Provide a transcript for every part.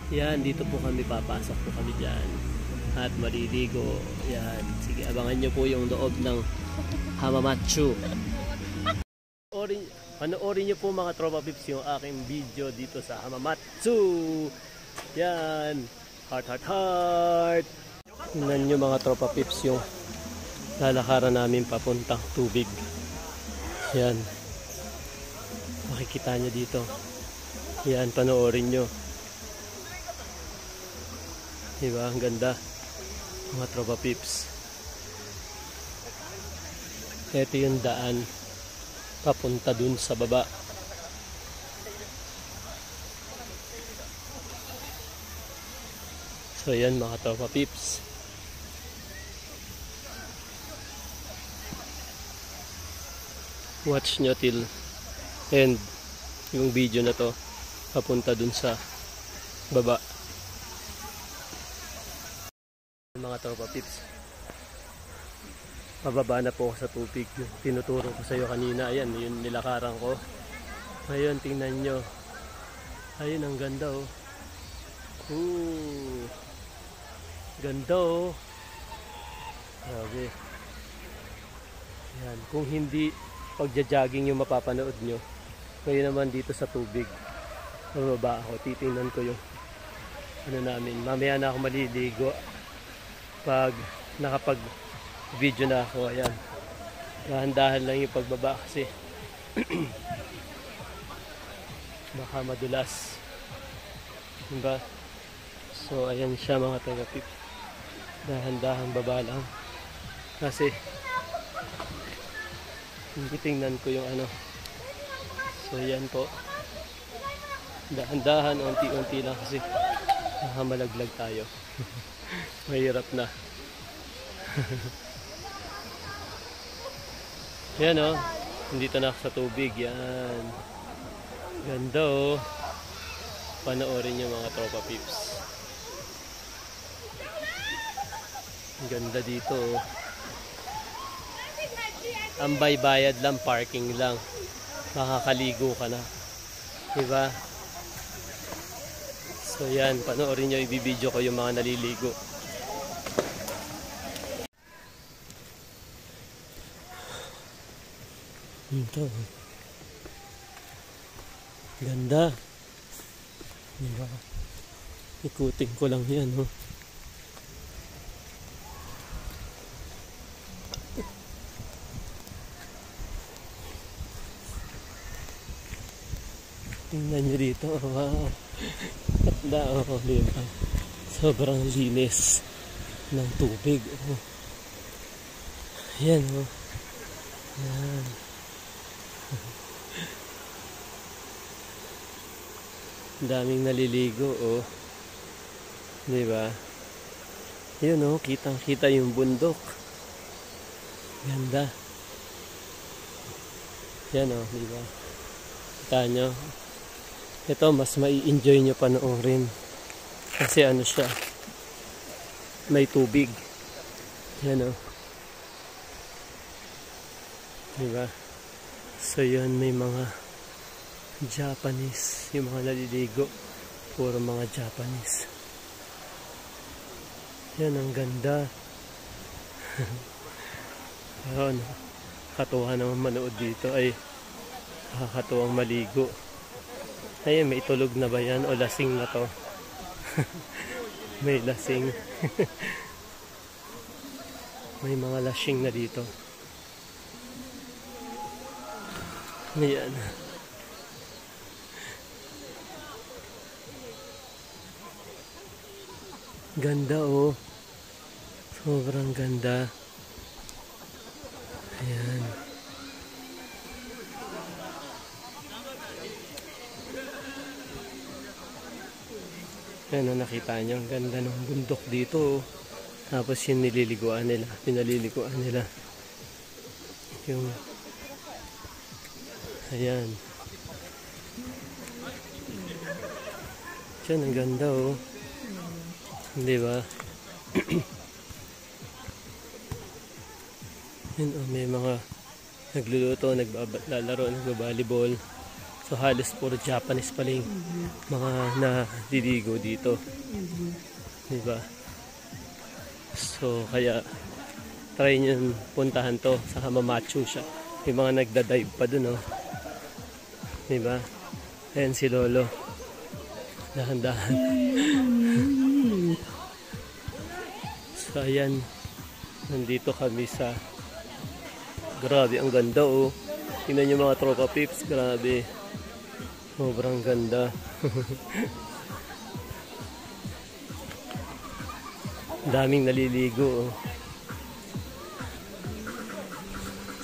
Yan, dito po kami, papasok po kami dyan. At maliligo. Yan, sige, abangan nyo po yung loob ng Hamamatsu. Panoorin nyo po mga tropa pips yung aking video dito sa Hamamatsu. Yan, heart heart heart. Tingnan nyo mga tropa pips yung lalakaran namin papuntang tubig. Yan, makikita nyo dito. Yan, panoorin nyo. Diba, ang ganda mga tropa pips. Ito yung daan papunta dun sa baba. So yan mga tropa pips. Watch nyo till end yung video na to papunta dun sa baba. Mga tropa pips, pababa na po ako sa tubig. Yung tinuturo ko sa iyo kanina, ayan yung nilakaran ko. Ngayon tingnan nyo, ayun ang ganda oh. Ganda oh. Grabe. Yan, kung hindi pagja-jogging yung mapapanood nyo, kayo naman dito sa tubig, bababa ako, titingnan ko yung ano namin. Mamaya na ako maliligo pag nakapag video na ako. Ayan, dahan-dahan lang yung pagbaba kasi baka madulas, diba? So ayan siya mga taga-tip, dahan-dahan baba lang kasi hindi, tingnan ko yung ano. So yan po, dahan-dahan, unti-unti lang kasi baka malaglag tayo. Mahirap na. Yan oh, nandito na ako sa tubig. Yan, ganda oh. Panoorin nyo mga tropa pips, ganda dito oh. Ambay bayad lang, parking lang, makakaligo ka na, diba? So yan, panoorin nyo, ibibideo ko yung mga naliligo. Ito, ganda, diba? Ikutin ko lang yan oh. Tingnan nyo dito, wow. Ganda oh, diba? Sobrang linis ng tubig oh. Yan oh. Yan. Daming naliligo oh. Diba? Yun oh, kitang-kita yung bundok. Ganda. Yan oh, diba? Kita nyo. Ito, mas mai-enjoy nyo panoorin kasi ano siya, may tubig. Yan o, diba? So yan, may mga Japanese, yung mga naliligo, puro mga Japanese. Yan, ang ganda. Ayun, katuwa naman manood dito, ay nakakatuwang maligo. Ayun, may itulog na ba yan o lasing na to? May lasing. May mga lasing na dito. Ayan. Ganda oh. Sobrang ganda. Ayan. Yan, nakita nyo, ang ganda ng bundok dito. Tapos yung nililiguan nila, pinaliliguan nila. Yung, ayan. Yan, ang ganda oh. Diba? Yan oh, may mga nagluluto, naglalaro, nagbabalibol. So halos puro Japanese pala yung mga naliligo dito. Diba? So kaya try nyo puntahan to sa Hamamatsu siya. May mga nagda-dive pa dun, oh. Diba? Ayan si Lolo. Dahan-dahan. So ayan. Nandito kami sa... Grabe, ang ganda, oh. Tingnan nyo mga tropa pips. Grabe. Sobrang ganda. Daming naliligo, oh.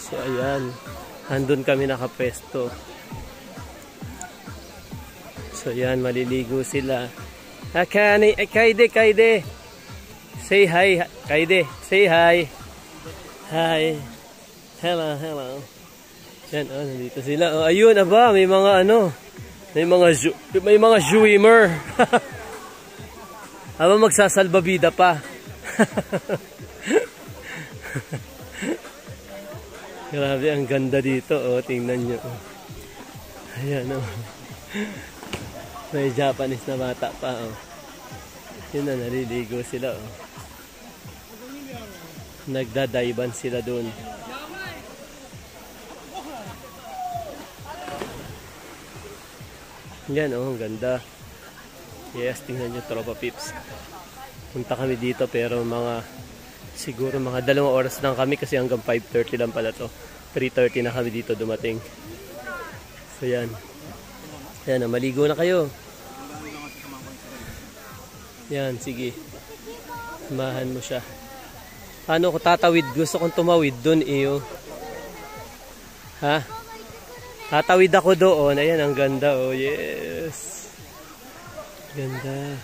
So ayan. Andun kami nakapwesto. So ayan, maliligo sila. Kaide. Say hi, Kaide. Say hi. Hi. Hello. Yan, oh, nandito sila. Oh, ayun, aba, may mga ano. May mga swimmer. Aba, magsasalbabida pa. Grabe, ang ganda dito, oh. Tingnan nyo, oh. Ayan, oh. May Japanese na bata pa, oh. Yun na, naliligo sila, oh. Nagdadaiban sila dun. Yan, oh, ang ganda. Yes, tingnan nyo, tropa pips. Punta kami dito pero siguro mga 2 oras lang kami kasi hanggang 5:30 lang pala to. 3:30 na kami dito dumating. So yan. Yan, maligo na kayo. Yan, sige. Samahan mo siya. Ano ko tatawid? Gusto kong tumawid doon, iyo. Ha? Tatawid ako doon. Ayan, ang ganda, oh. Yes. Ganda.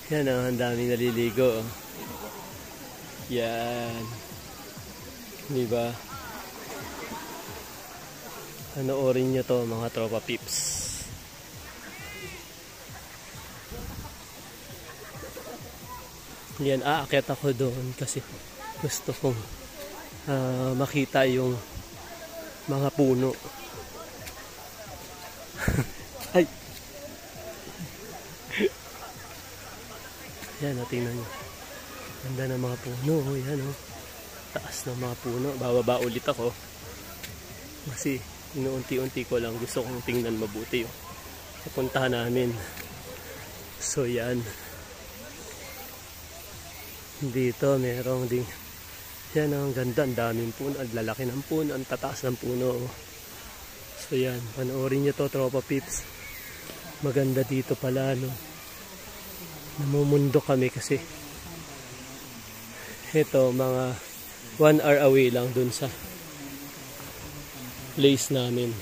Yan, oh. Ang daming naliligo, oh. Yan. Diba? Panoorin nyo to, mga tropa pips. Yan, aakyat ako doon kasi gusto kong makita yung mga puno. Ay! Yan, tingnan nyo. Ganda ng mga puno. Yan, oh. Taas ng mga puno. Bababa ulit ako. Kasi inuunti-unti ko lang. Gusto kong tingnan mabuti yung pupuntahan namin. So, yan. Dito merong ding yan, ang ganda, ang daming puno, ang lalaki ng puno, ang tataas ng puno. So yan, panoorin nyo to, tropa pips. Maganda dito pala, no. Namumundo kami kasi ito mga 1 hour away lang dun sa place namin.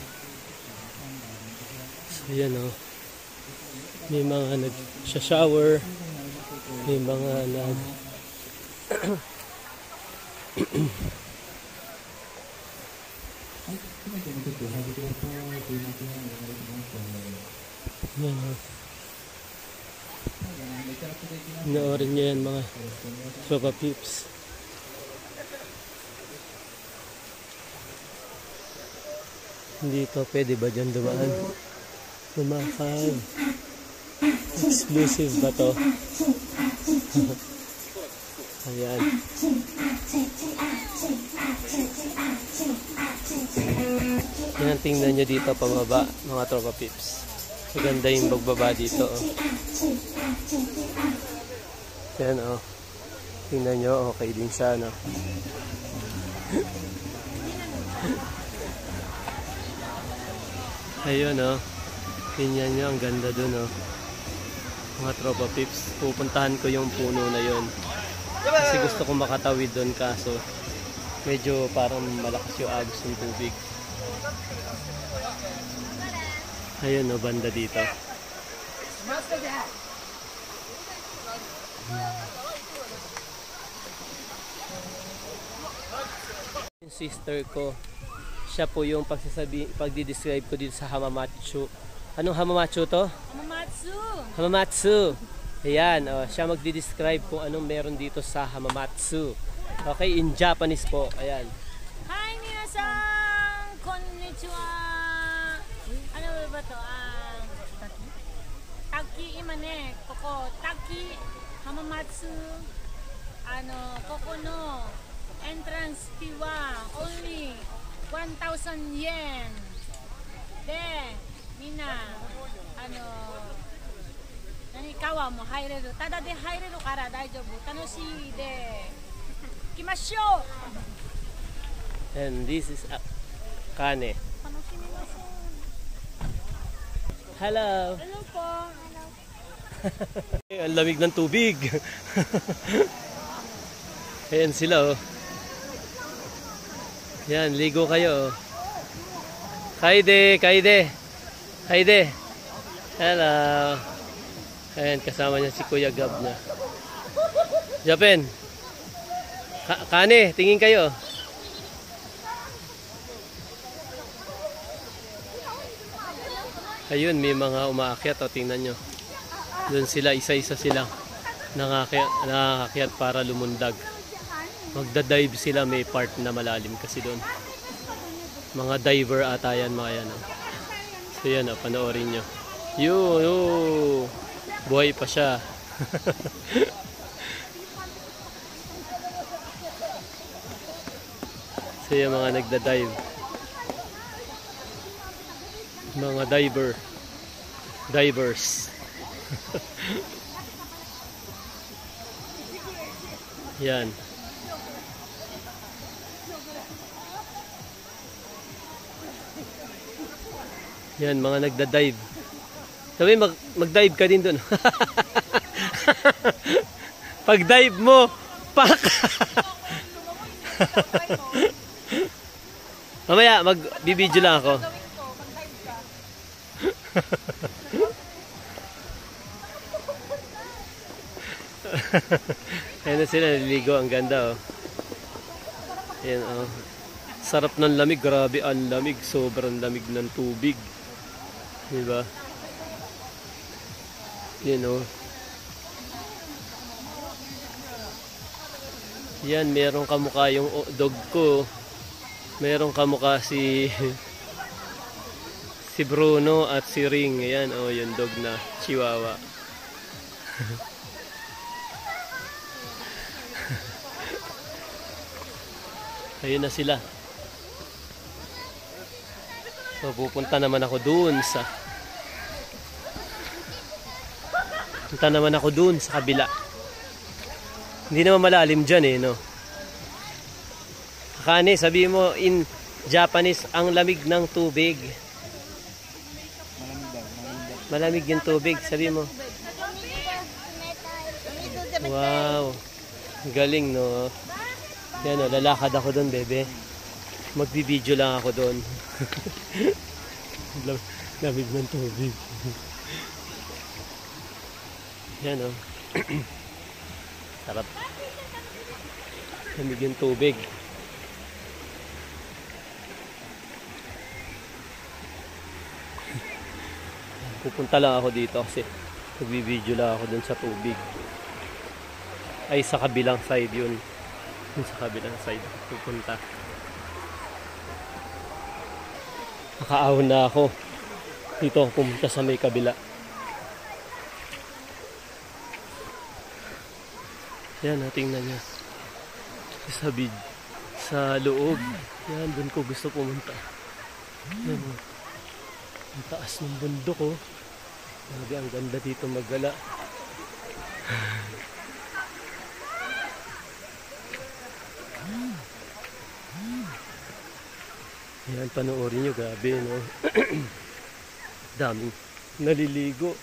So yan, oh. May mga nag-shower, may mga yan, oh. Noorin nyo yan, mga tropa pips. Dito pwede ba dyan dumaan? Lumakad. Exclusive ba to? Ayan. Yan, tingnan nyo dito pababa, mga tropa pips. Maganda yung pagbaba dito, oh. Yan, oh. Tingnan nyo, okay din siya, no? Ayun, oh. Tingnan nyo, ang ganda dun, oh. Mga tropa pips, pupuntahan ko yung puno na yon. Kasi gusto ko makatawid doon, kaso medyo parang malakas yung agos ng tubig. Ayun, no, banda dito. Yung sister ko, siya po yung pagdi-describe ko dito sa Hamamatsu. Anong Hamamatsu to? Hamamatsu. Ayan, oh, siya magdi-describe kung anong meron dito sa Hamamatsu. Okay, in Japanese po. Ayan. Hi, minasan! Konnichiwa! Ano ba to? Taki, ima ne, koko, Taki Hamamatsu, koko no entrance fee wa only 1,000 yen. De, mina, nani kawa mo haireru. Tada de haireru kara daijoubu. Tanoshii de ikimashou! And this is Kane. Hello. Hello po. Ang lamig ng tubig. Ayan sila oh. Yan, ligo kayo oh. Kaide, kaide. Kaide. Hello. Ayan, kasama niya si Kuya Gab niya. Japan. Kane, tingin kayo. Ayun, may mga umaakyat o tingnan nyo. Doon sila, isa-isa sila nakakakyat para lumundag. Magda-dive sila, may part na malalim kasi doon. Mga diver ata yan, mga yan. So yan, panoorin nyo. Yun, oh, buhay pa siya. So yan, mga nagda-dive. Mga divers. Yan. Yan, mga nagda-dive. Sabi, mag-dive ka din doon. Pag dive mo, pak! Mamaya, mag-bibidyo lang ako. Ayan na sila, naliligo. Ang ganda oh. Ayan oh. Sarap ng lamig, grabe ang lamig. Sobrang lamig ng tubig. Diba? Yan oh. Yan, merong kamukha yung dog ko. Merong kamukha si Bruno at si Ring. Ayan, oh, yung dog na Chihuahua. Ayun na sila. So, pupunta naman ako dun sa kabila. Hindi naman malalim dyan eh, no? Kane, sabi mo in Japanese, ang lamig ng tubig. Malamig yung tubig, sabi mo. Wow. Galing, no? Yan o, lalakad ako doon, bebe. Magbibideo lang ako doon. Lamig ng tubig. Yan o. Sarap. Lamig yung tubig. Pupunta lang ako dito kasi magbibideo lang ako doon sa tubig. Ay, sa kabilang side yun. Sa kabilang side pupunta. Nakaahon na ako. Dito ako pumunta sa may kabila. Yan, tingnan niya. Sa loob. Yan, doon ko gusto pumunta. Yan. Ang taas ng bundok oh. Ang ganda dito maggala. Yan, panoorin nyo, grabe, no? Daming naliligo.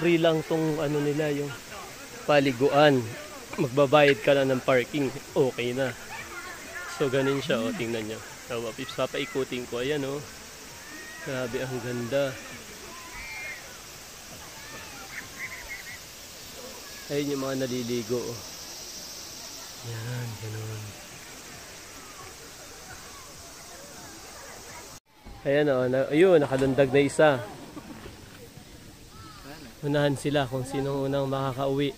Free lang tong ano nila, yung paliguan. Magbabayad ka lang ng parking, okay na. So, ganun siya, oh, tingnan nyo. So, papaikutin ko, ayan, oh. Grabe, ang ganda. Ayun yung mga naliligo, oh. Yan, ganun. Ayan o, ayun, nakalundag na isa. Unahan sila kung sinong unang makakauwi.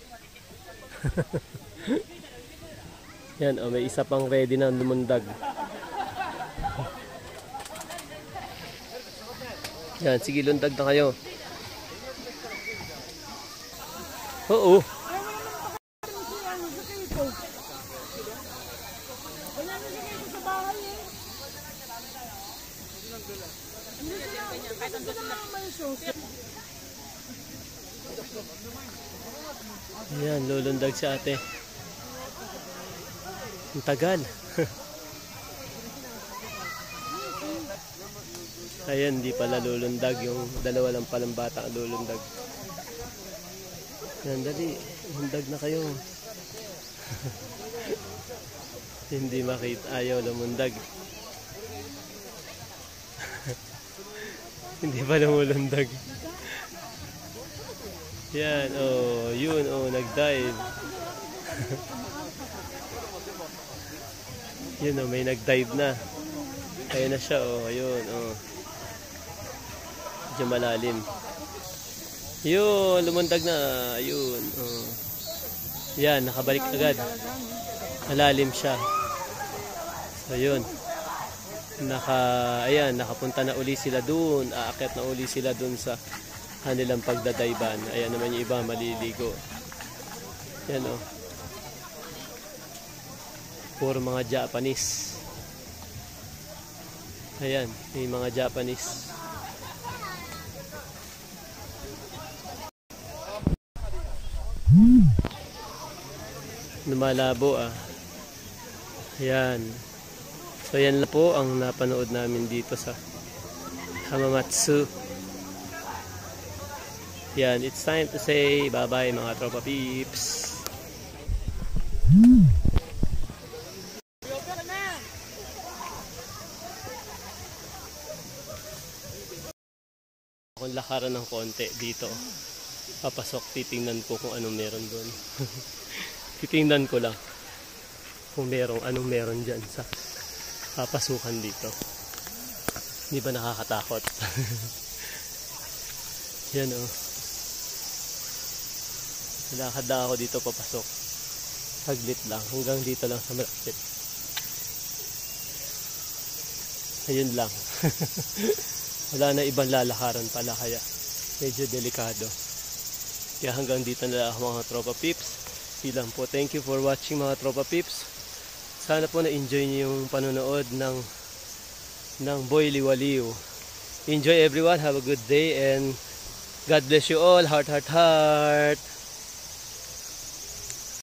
Yan, oh, may isa pang ready na lumundag. Yan, sige, lundag na kayo. Oo. Yan, lulundag si ate. Ang tagal. Ayan, di pala lulundag. Yung dalawa lang palang bata ang lulundag. Yan, dali. Lundag na kayo. Hindi makita. Ayaw lumundag. Hindi pa lumulundag. Yan, oh. Yun, oh. Nag-dive. Yun, oh. May nag-dive na. Ayun na siya, oh. Ayun, oh. Medyo malalim. Yun, lumundag na. Yun, oh. Yan, nakabalik agad. Malalim siya. So, yun. Ayan, nakapunta na uli sila dun. Aakyat na uli sila dun sa kanilang pagdadayban. Ayan naman yung iba, maliligo. Yan, oh. Puro mga Japanese. Ayan, may mga Japanese. Lumalabo, ah. Ayan. So yan lang po ang napanood namin dito sa Hamamatsu. Yan, it's time to say bye-bye mga tropa peeps. Akong lakaran ng konti dito. Papasok, titingnan ko kung anong meron doon. Titingnan ko lang kung anong meron dyan sa papasukan dito. Hindi ba nakakatakot? Yan, oh. Lakad na ako dito papasok. Saglit lang. Hanggang dito lang sa malapit. Ayun lang. Wala na ibang lalakaran pala, kaya medyo delikado. Kaya hanggang dito na lang mga tropa peeps. Silang po. Thank you for watching mga tropa peeps. Sana po na-enjoy niyo yung panonood ng Boy Liwaliw. Enjoy everyone. Have a good day and God bless you all. Heart, heart, heart.